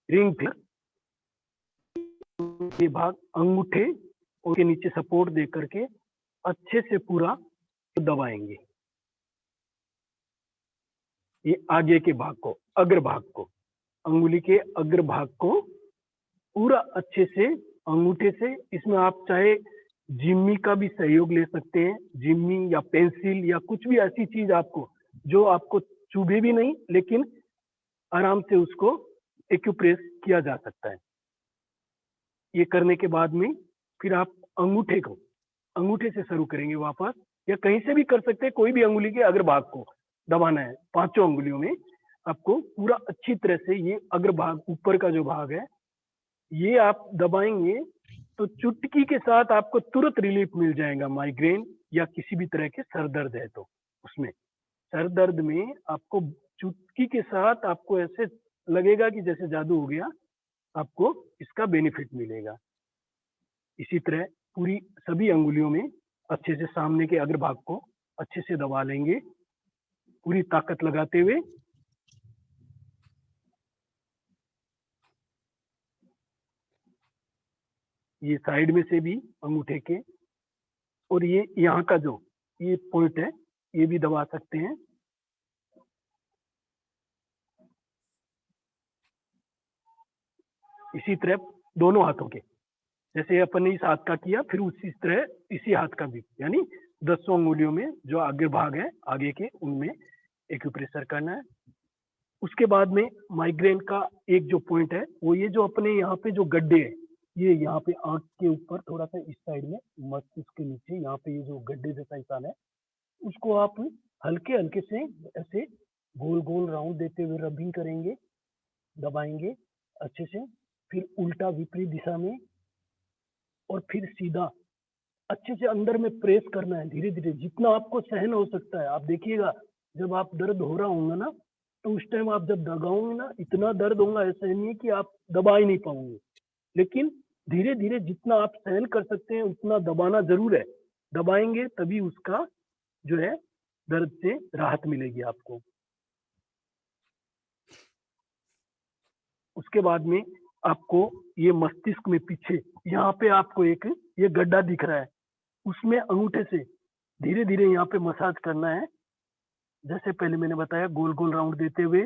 रिंग फिंगर ये भाग अंगूठे और के नीचे सपोर्ट दे करके अच्छे से पूरा दबाएंगे। ये आगे के भाग को, अग्रभाग को, अंगुली के अग्रभाग को पूरा अच्छे से अंगूठे से। इसमें आप चाहे जिम्मी का भी सहयोग ले सकते हैं, जिम्मी या पेंसिल या कुछ भी ऐसी चीज आपको जो आपको चुभे भी नहीं, लेकिन आराम से उसको एक्यूप्रेस किया जा सकता है। ये करने के बाद में फिर आप अंगूठे से शुरू करेंगे वापस, या कहीं से भी कर सकते हैं, कोई भी अंगुली के अग्रभाग को दबाना है। 5 अंगुलियों में आपको पूरा अच्छी तरह से ये अग्रभाग, ऊपर का जो भाग है, ये आप दबाएंगे तो चुटकी के साथ आपको तुरंत रिलीफ मिल जाएगा। माइग्रेन या किसी भी तरह के सर दर्द है तो उसमें, सर दर्द में आपको चुटकी के साथ आपको ऐसे लगेगा कि जैसे जादू हो गया, आपको इसका बेनिफिट मिलेगा। इसी तरह पूरी सभी अंगुलियों में अच्छे से सामने के अग्रभाग को अच्छे से दबा लेंगे पूरी ताकत लगाते हुए। ये साइड में से भी अंगूठे के और ये यहाँ का जो ये पॉइंट है ये भी दबा सकते हैं। इसी तरह दोनों हाथों के, जैसे अपन ने इस हाथ का किया फिर उसी तरह इसी हाथ का भी, यानी 10 अंगुलियों में जो आगे भाग है आगे के उनमें एक्यूप्रेशर करना है। उसके बाद में माइग्रेन का एक जो पॉइंट है वो ये जो अपने यहाँ पे जो गड्ढे है, ये यहाँ पे आंख के ऊपर थोड़ा सा इस साइड में मस्तिष्क के नीचे यहाँ पे ये जो गड्ढे जैसा निशान है उसको आप हल्के हल्के से ऐसे गोल गोल राउंड देते हुए रबिंग करेंगे, दबाएंगे अच्छे से, फिर उल्टा विपरीत दिशा में और फिर सीधा अच्छे से अंदर में प्रेस करना है धीरे धीरे जितना आपको सहन हो सकता है। आप देखिएगा जब आप दर्द हो रहा होगा ना तो उस टाइम आप जब दबाओगे ना इतना दर्द होगा, ऐसा नहीं है कि आप दबा ही नहीं पाओगे, लेकिन धीरे धीरे जितना आप सहन कर सकते हैं उतना दबाना जरूर है। दबाएंगे तभी उसका जो है दर्द से राहत मिलेगी आपको। उसके बाद में आपको ये मस्तिष्क में पीछे यहाँ पे आपको एक ये गड्ढा दिख रहा है, उसमें अंगूठे से धीरे धीरे यहाँ पे मसाज करना है। जैसे पहले मैंने बताया गोल गोल राउंड देते हुए,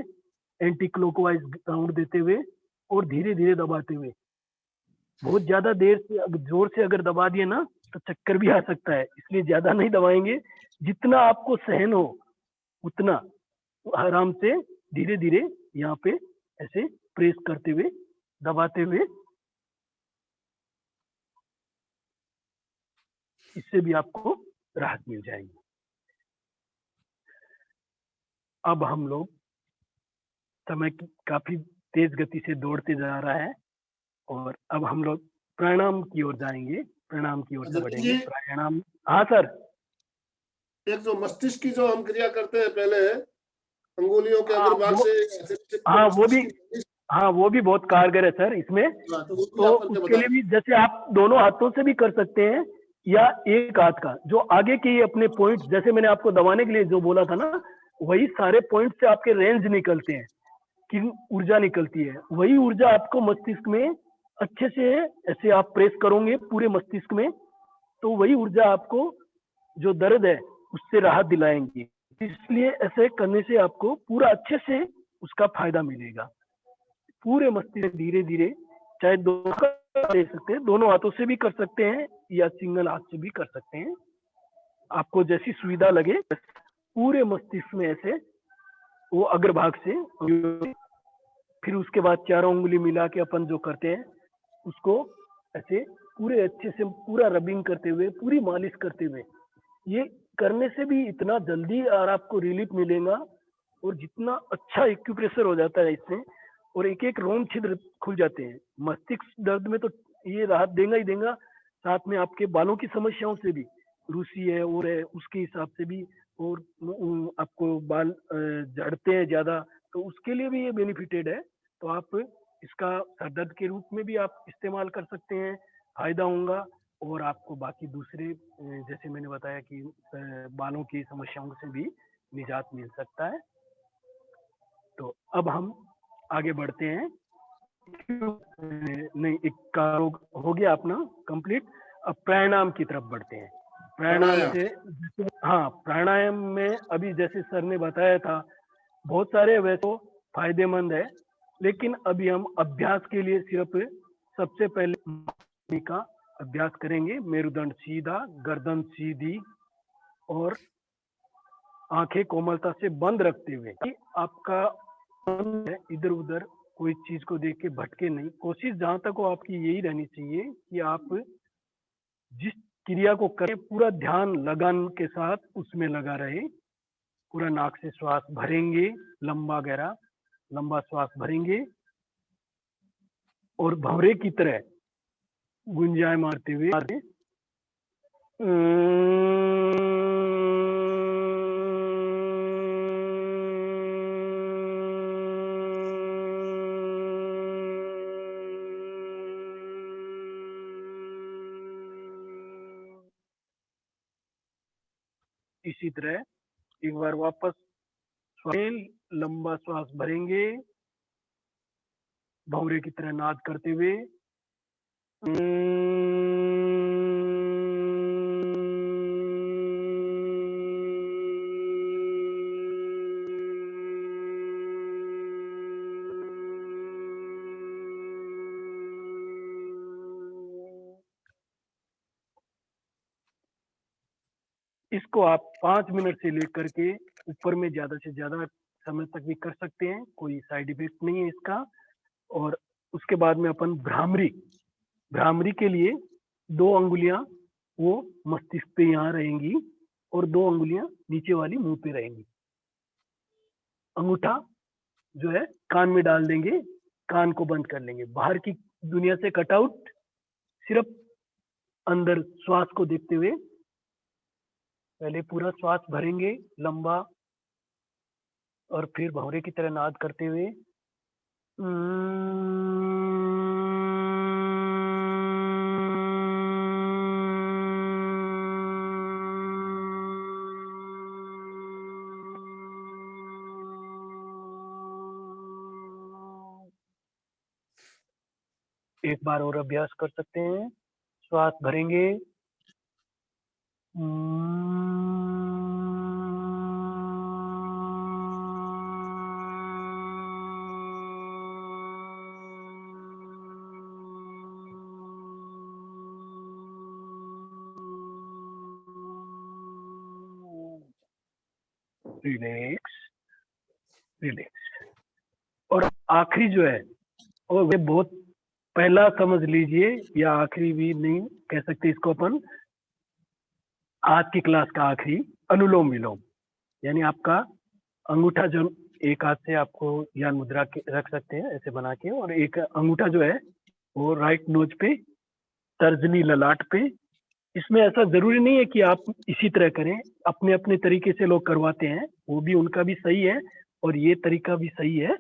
एंटी क्लॉकवाइज राउंड देते हुए और धीरे धीरे दबाते हुए। बहुत ज्यादा देर से जोर से अगर दबा दिए ना तो चक्कर भी आ सकता है, इसलिए ज्यादा नहीं दबाएंगे, जितना आपको सहन हो उतना आराम से धीरे धीरे यहाँ पे ऐसे प्रेस करते हुए दबाते हुए, इससे भी आपको राहत मिल जाएगी। अब हम लोग समय की काफी तेज गति से दौड़ते जा रहा है और अब हम लोग प्राणायाम की ओर जाएंगे, प्राणायाम की ओर से बढ़ेंगे। प्राणायाम, हाँ सर। एक जो मस्तिष्क की जो हम क्रिया करते हैं पहले अंगुलियों के अग्रभाग से, हाँ वो भी बहुत कारगर है सर इसमें। तो उसके लिए भी जैसे आप दोनों हाथों से भी कर सकते हैं या एक हाथ का जो आगे के अपने पॉइंट, जैसे मैंने आपको दबाने के लिए जो बोला था ना वही सारे पॉइंट से आपके रेंज निकलते हैं कि ऊर्जा निकलती है, वही ऊर्जा आपको मस्तिष्क में अच्छे से ऐसे आप प्रेस करोगे पूरे मस्तिष्क में तो वही ऊर्जा आपको जो दर्द है उससे राहत दिलाएंगी। इसलिए ऐसे करने से आपको पूरा अच्छे से उसका फायदा मिलेगा। पूरे मस्तिष्क धीरे धीरे, चाहे दोनों ले सकते हैं, दोनों हाथों से भी कर सकते हैं या सिंगल हाथ से भी कर सकते हैं, आपको जैसी सुविधा लगे। पूरे मस्तिष्क में ऐसे वो अग्रभाग से, फिर उसके बाद चारों उंगली मिला के अपन जो करते हैं उसको ऐसे पूरे अच्छे से पूरा रबिंग करते हुए, पूरी मालिश करते हुए, ये करने से भी इतना जल्दी और आपको रिलीफ मिलेगा और जितना अच्छा एक्यूप्रेशर हो जाता है इससे, और एक एक रोम छिद्र खुल जाते हैं। मस्तिष्क दर्द में तो ये राहत देगा ही देगा, साथ में आपके बालों की समस्याओं से भी, रूसी है और है उसके हिसाब से भी, और आपको बाल झड़ते हैं ज्यादा तो उसके लिए भी ये बेनिफिटेड है। तो आप इसका सरदर्द के रूप में भी आप इस्तेमाल कर सकते हैं, फायदा होगा। और आपको बाकी दूसरे जैसे मैंने बताया कि बालों की समस्याओं से भी निजात मिल सकता है। तो अब हम आगे बढ़ते हैं। नहीं, एक का हो गया अपना कंप्लीट। अब प्राणायाम की तरफ बढ़ते हैं। प्राणायाम से, हाँ प्राणायाम में अभी जैसे सर ने बताया था बहुत सारे वैसे फायदेमंद है, लेकिन अभी हम अभ्यास के लिए सिर्फ सबसे पहले का अभ्यास करेंगे। मेरुदंड सीधा, गर्दन सीधी और आंखें कोमलता से बंद रखते हुए, आपका इधर उधर कोई चीज को देख के भटके नहीं। कोशिश जहां तक हो आपकी यही रहनी चाहिए कि आप जिस क्रिया को करें पूरा ध्यान लगन के साथ उसमें लगा रहे। पूरा नाक से श्वास भरेंगे, लंबा गहरा लंबा श्वास भरेंगे और भंवरे की तरह गुंजाय मारते हुए इसी तरह एक बार वापस लंबा श्वास भरेंगे, भंवरे की तरह नाद करते हुए। इसको आप 5 मिनट से लेकर के ऊपर में ज्यादा से ज्यादा समय तक भी कर सकते हैं, कोई साइड इफेक्ट नहीं है इसका। और उसके बाद में अपन भ्रामरी के लिए 2 अंगुलियां वो मस्तिष्क पे यहाँ रहेंगी और 2 अंगुलियां नीचे वाली मुंह पे रहेंगी। अंगूठा जो है कान में डाल देंगे, कान को बंद कर लेंगे, बाहर की दुनिया से कट आउट, सिर्फ अंदर श्वास को देखते हुए। पहले पूरा श्वास भरेंगे लंबा और फिर भंवरे की तरह नाद करते हुए। एक बार और अभ्यास कर सकते हैं। श्वास भरेंगे, रिलैक्स रिलैक्स। और आखिरी जो है, और वे बहुत पहला समझ लीजिए, या आखिरी भी नहीं कह सकते इसको अपन, आज की क्लास का आखिरी अनुलोम विलोम। यानी आपका अंगूठा जो एक हाथ से आपको ज्ञान मुद्रा के रख सकते हैं ऐसे बना के, और एक अंगूठा जो है वो राइट नोज पे, तर्जनी ललाट पे। इसमें ऐसा जरूरी नहीं है कि आप इसी तरह करें, अपने अपने तरीके से लोग करवाते हैं, वो भी उनका भी सही है और ये तरीका भी सही है।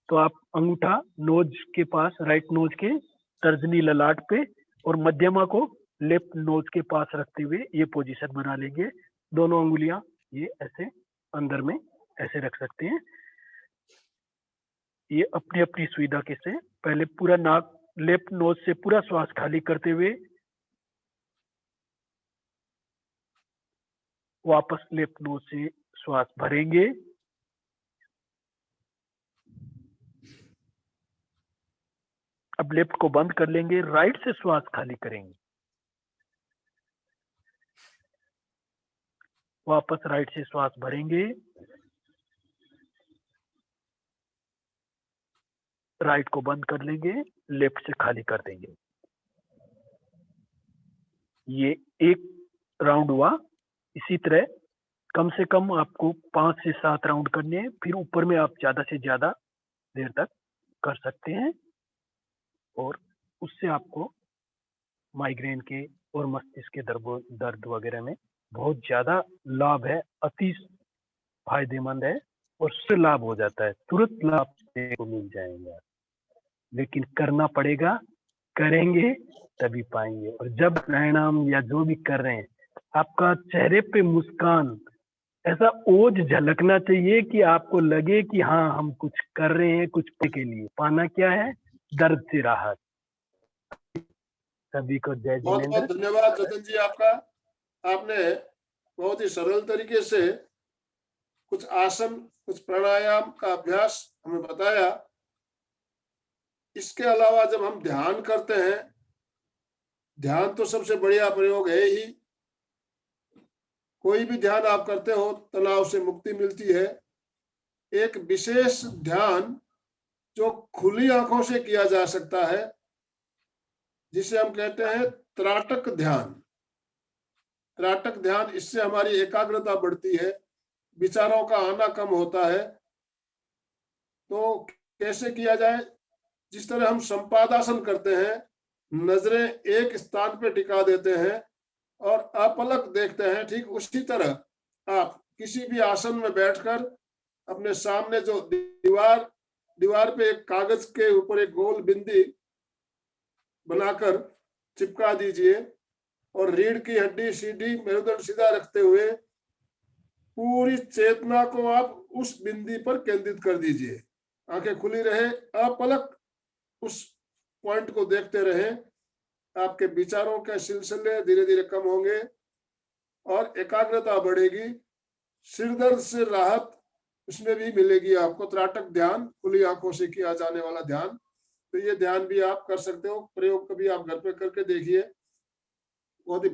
तो आप अंगूठा नोज के पास, राइट नोज के तर्जनी ललाट पे, और मध्यमा को लेफ्ट नोज के पास रखते हुए ये पोजीशन बना लेंगे। दोनों अंगुलियां ये ऐसे अंदर में ऐसे रख सकते हैं। ये अपनी अपनी सुविधा के से पहले पूरा नाक, लेफ्ट नोज से पूरा श्वास खाली करते हुए वापस लेफ्ट नोज से श्वास भरेंगे, अब लेफ्ट को बंद कर लेंगे, राइट से श्वास खाली करेंगे, वापस राइट से श्वास भरेंगे, राइट को बंद कर लेंगे, लेफ्ट से खाली कर देंगे। ये एक राउंड हुआ। इसी तरह कम से कम आपको 5 से 7 राउंड करने हैं, फिर ऊपर में आप ज्यादा से ज्यादा देर तक कर सकते हैं। और उससे आपको माइग्रेन के और मस्तिष्क के दर्द वगैरह में बहुत ज्यादा लाभ है, अति फायदेमंद है, और उससे लाभ हो जाता है, तुरंत लाभ को मिल जाएगा। लेकिन करना पड़ेगा, करेंगे तभी पाएंगे। और जब प्राणायाम या जो भी कर रहे हैं, आपका चेहरे पे मुस्कान ऐसा ओज झलकना चाहिए कि आपको लगे कि हाँ हम कुछ कर रहे हैं, कुछ के लिए पाना क्या है, दर्द से राहत। सभी को जय बहुत जिनेंद्र। बहुत धन्यवाद रतन जी आपका। आपने बहुत ही सरल तरीके से कुछ आसन, कुछ प्राणायाम का अभ्यास हमें बताया। इसके अलावा जब हम ध्यान करते हैं, ध्यान तो सबसे बढ़िया प्रयोग है ही। कोई भी ध्यान आप करते हो, तनाव से मुक्ति मिलती है। एक विशेष ध्यान जो खुली आंखों से किया जा सकता है, जिसे हम कहते हैं त्राटक ध्यान। त्राटक ध्यान, इससे हमारी एकाग्रता बढ़ती है, विचारों का आना कम होता है। तो कैसे किया जाए? जिस तरह हम संपादासन करते हैं, नजरें एक स्थान पर टिका देते हैं और अपलक देखते हैं, ठीक उसी तरह आप किसी भी आसन में बैठकर अपने सामने जो दीवार पे एक कागज के ऊपर एक गोल बिंदी बनाकर चिपका दीजिए, और रीढ़ की हड्डी सीधी, मेरुदंड सीधा रखते हुए पूरी चेतना को आप उस बिंदी पर केंद्रित कर दीजिए। आंखें खुली रहे, अपलक उस पॉइंट को देखते रहे। आपके विचारों के सिलसिले धीरे धीरे कम होंगे और एकाग्रता बढ़ेगी। सिरदर्द से राहत उसमें भी मिलेगी आपको। त्राटक ध्यान, खुली आंखों से किया जाने वाला ध्यान, तो ये ध्यान भी आप कर सकते हो। प्रयोग कभी आप घर पे करके देखिए, बहुत ही